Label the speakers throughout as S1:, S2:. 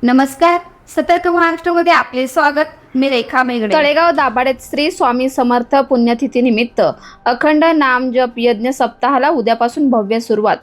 S1: नमस्कार, सतर्क महाराष्ट्रामध्ये आपले स्वागत। मी रेखा मेघडे।
S2: तळेगाव दाभाडेत श्री स्वामी समर्थ पुण्यतिथीनिमित्त अखंड नाम जप यज्ञ सप्ताहाला उद्यापासून भव्य सुरुवात।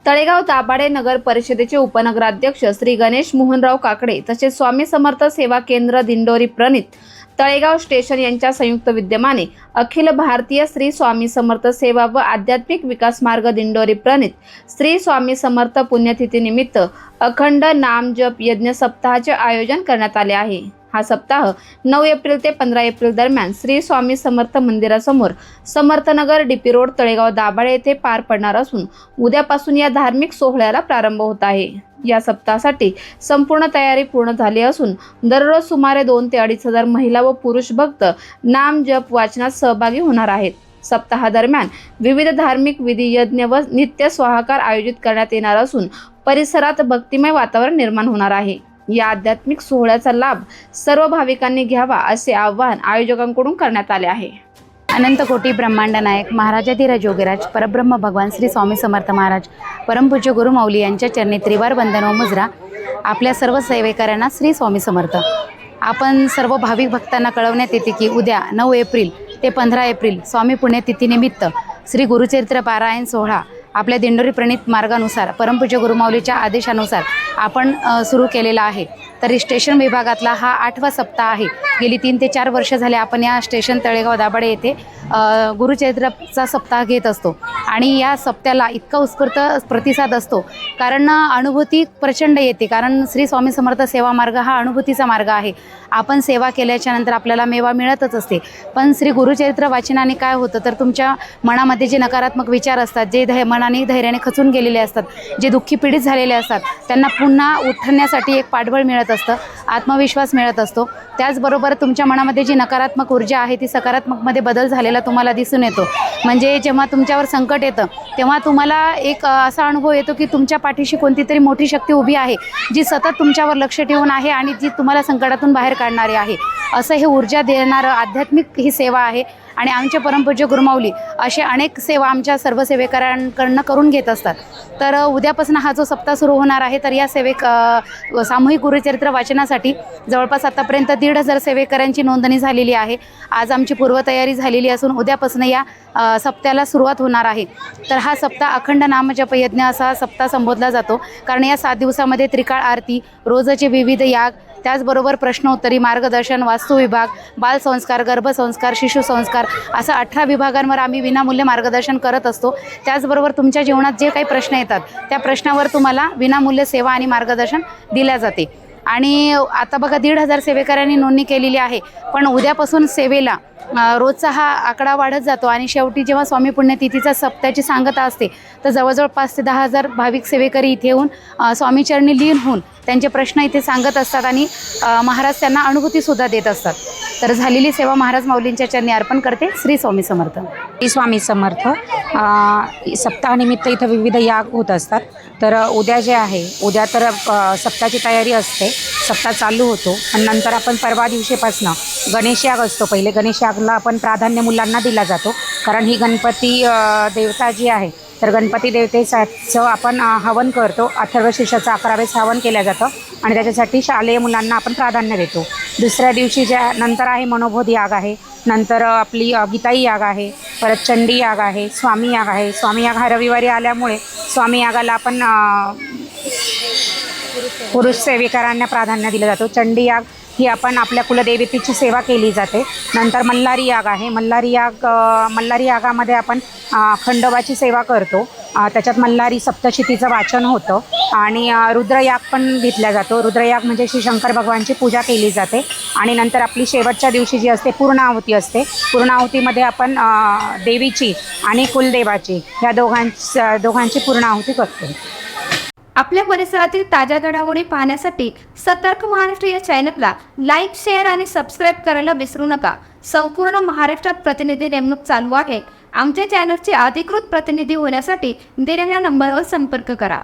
S2: तळेगाव दाभाडे नगर परिषदेचे उपनगराध्यक्ष श्री गणेश मोहनराव काकडे तसेच स्वामी समर्थ सेवा केंद्र दिंडोरी प्रणित तळेगाव स्टेशन यांच्या संयुक्त विद्यमाने अखिल भारतीय श्री स्वामी समर्थ सेवा व आध्यात्मिक विकास मार्ग दिंडोरी प्रणित श्री स्वामी समर्थ पुण्यतिथीनिमित्त अखंड नाम जप यज्ञ सप्ताहाचे आयोजन करण्यात आले आहे। हा सप्ताह 9 एप्रिल ते 15 एप्रिल दरम्यान श्री स्वामी समर्थ मंदिरासमोर समर्थनगर डीपी रोड तळेगाव दाभाडे येथे पार पडणार असून उद्यापासून या धार्मिक सोहळ्याला प्रारंभ होत आहे। या सप्ताहासाठी संपूर्ण तयारी पूर्ण झाली असून दररोज सुमारे 2 ते 2.5 हजार महिला व पुरुष भक्त नाम जप वाचनात सहभागी होणार आहेत। सप्ताहादरम्यान विविध धार्मिक विधी यज्ञ व नित्य स्वाहाकार आयोजित करण्यात येणार असून परिसरात भक्तिमय वातावरण निर्माण होणार आहे। या आध्यात्मिक सोहळ्याचा लाभ सर्व भाविकांनी घ्यावा असे आवाहन आयोजकांकडून करण्यात आले आहे।
S3: अनंत कोटी ब्रह्मांड नायक महाराजाधिराज योगीराज परब्रह्म भगवान श्री स्वामी समर्थ महाराज परमपूज्य गुरुमाऊली यांच्या चरणी त्रिवार वंदन व मुजरा। आपल्या सर्व सेवेकरांना श्री स्वामी समर्थ। आपण सर्व भाविक भक्तांना कळवण्यात येते की उद्या 9 एप्रिल ते 15 एप्रिल स्वामी पुण्यतिथीनिमित्त श्री गुरुचरित्र पारायण सोहळा आपल्या दिंडोरी प्रणित मार्गानुसार परमपूज्य गुरुमाऊलीच्या आदेशानुसार आपण सुरू केलेला आहे। तरी स्टेशन विभागातला हा 8वा सप्ताह आहे। गेली 3 ते 4 वर्ष झाले आपण या स्टेशन तळेगाव दाभाडे येथे गुरुचरित्राचा सप्ताह घेत असतो आणि या सप्त्याला इतका उत्स्फूर्त प्रतिसाद असतो कारण अनुभूती प्रचंड येते। कारण श्री स्वामी समर्थ सेवा मार्ग हा अनुभूतीचा मार्ग आहे। आपण सेवा केल्याच्या नंतर आपल्याला मेवा मिळतच असते, पण श्री गुरुचरित्र वाचनाने काय होतं तर तुमच्या मनामध्ये जे नकारात्मक विचार असतात, जे मनाने धैर्याने खचून गेलेले असतात, जे दुःखी पीडित झालेले असतात, त्यांना पुन्हा उठण्यासाठी एक पाठबळ मिळत असतं, आत्मविश्वास मिळत असतो। त्याचबरोबर तुमच्या मनामध्ये जी नकारात्मक ऊर्जा आहे ती सकारात्मकमध्ये बदल झालेला तुम्हाला दिसून येतो। म्हणजे जेव्हा तुमच्यावर संकट येतं तेव्हा तुम्हाला एक असा अनुभव येतो की तुमच्या पाठीशी कोणती तरी मोठी शक्ती उभी आहे जी सतत तुमच्यावर लक्ष ठेवून आहे आणि जी तुम्हाला संकटातून बाहेर काढणारी आहे। असं हे ऊर्जा देणारं आध्यात्मिक ही सेवा आहे आणि आमचे परमपूज्य गुरुमाऊली असे अनेक सेवा आमच्या सर्व सेवेकरांकडून करून घेत असतात। तर उद्यापासून हा जो सप्ताह सुरू होणार आहे तर या सामूहिक गुरुचरित्र वाचनासाठी जवळपास आतापर्यंत 1,500 सेवेकरांची नोंदणी झालेली आहे। आज आमची पूर्वतयारी झालेली असून उद्यापासून या सप्त्याला सुरुवात होणार आहे। तर हा सप्ताह अखंड नामजप यज्ञ असा सप्ताह संबोधला जातो कारण या 7 दिवसामध्ये त्रिकाळ आरती, रोजचे विविध याग, त्याचबरोबर प्रश्नोत्तरी, मार्गदर्शन, वास्तुविभाग, बालसंस्कार, गर्भसंस्कार, शिशुसंस्कार असं 18 विभागांवर आम्ही विनामूल्य मार्गदर्शन करत असतो। त्याचबरोबर तुमच्या जीवनात जे काही प्रश्न येतात त्या प्रश्नावर तुम्हाला विनामूल्य सेवा आणि मार्गदर्शन दिल्या जाते। आणि आता बघा 1,500 सेवेकरांनी नोंदणी केलेली आहे, पण उद्यापासून सेवेला रोजचा हा आकडा वाढत जातो आणि शेवटी जेव्हा स्वामी पुण्यतिथीचा सप्त्याची सांगता असते तर जवळजवळ 5 ते 10,000 भाविक सेवेकरी इथे येऊन स्वामीचरणी लीन होऊन त्यांचे प्रश्न इथे सांगत असतात आणि महाराज त्यांना अनुभूतीसुद्धा देत असतात। तर झालेली सेवा महाराज माऊलींच्या चरणी अर्पण करते। श्री स्वामी समर्थ।
S4: श्री स्वामी समर्थ। सप्ताहानिमित्त इथं विविध याग होत असतात। तर उद्या जे आहे, उद्या तर सप्ताहाची तयारी असते, सप्ताह चालू होतो आणि नंतर आपण परवा दिवशीपासून गणेश याग असतो। पहिले गणेश यागला आपण प्राधान्य मुलांना दिला जातो कारण ही गणपती देवता जी आहे तर गणपती देवतेचं आपण हवन करतो। अथर्वशीर्षाचं 11 वेळेस हवन केलं जातं आणि त्याच्यासाठी शालेय मुलांना आपण प्राधान्य देतो। दुसऱ्या दिवशी ज्या नंतर आहे मनोबोध याग आहे, नंतर आपली गीताई याग आहे, परत चंडी याग आहे, स्वामी याग आहे। स्वामी याग हा रविवारी आल्यामुळे स्वामी यागाला आपण पुरुष सेवेकरांना प्राधान्य दिलं जातं। चंडी याग ही आपण आपल्या कुलदेवतेची सेवा केली जाते। नंतर मल्हारी याग आहे। मल्हारी यागामध्ये आपण खंडोबाची सेवा करतो। त्याच्यात मल्हारी सप्तशतीचं वाचन होतं आणि रुद्रयाग पण घेतला जातो। रुद्रयाग म्हणजे श्री शंकर भगवानची पूजा केली जाते आणि नंतर आपली शेवटच्या दिवशी जी असते पूर्णाहुती असते। पूर्णाहुतीमध्ये आपण देवीची आणि कुलदेवाची ह्या दोघांची पूर्णाहुती करतो।
S1: आपल्या परिसरातील ताज्या घडामोडी पाहण्यासाठी सतर्क महाराष्ट्र या चॅनलला लाईक, शेअर आणि सबस्क्राईब करायला विसरू नका। संपूर्ण महाराष्ट्रात प्रतिनिधी नेमणूक चालू आहे। आमच्या चॅनलचे अधिकृत प्रतिनिधी होण्यासाठी दिलेल्या नंबरवर संपर्क करा।